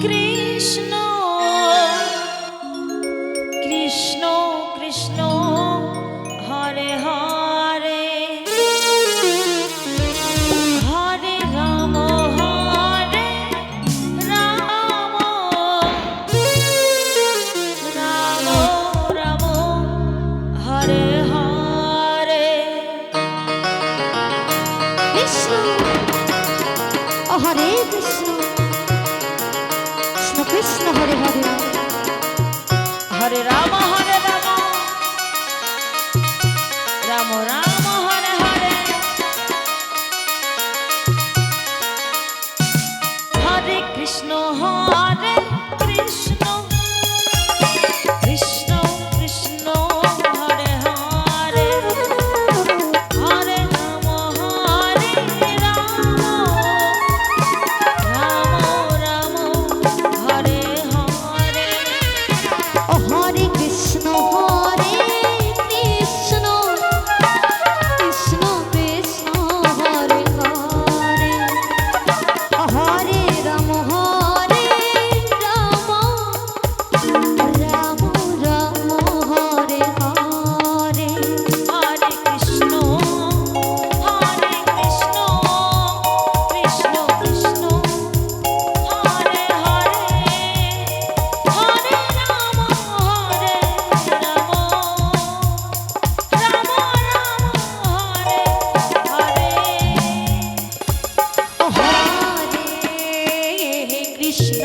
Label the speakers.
Speaker 1: Krishna Krishna Krishna Hare Hare Hare Ram Hare Ram Ram Ram Hare Hare
Speaker 2: Krishna Hare Krishna Krishna Krishna Hare Hare
Speaker 1: Hare Ram Ram Ram Hare Hare Hare Krishna Hare Krishna Krishna Krishna Hare Hare Hare Ram Ram Ram Hare Hare
Speaker 2: Hare Krishna Hare Krishna Krishna Krishna Hare Hare Hare Ram Ram Ram Hare Hare
Speaker 1: Hare Krishna Krishna Krishna Hare Hare Hare Ram Ram Ram Hare Hare
Speaker 2: Hare Krishna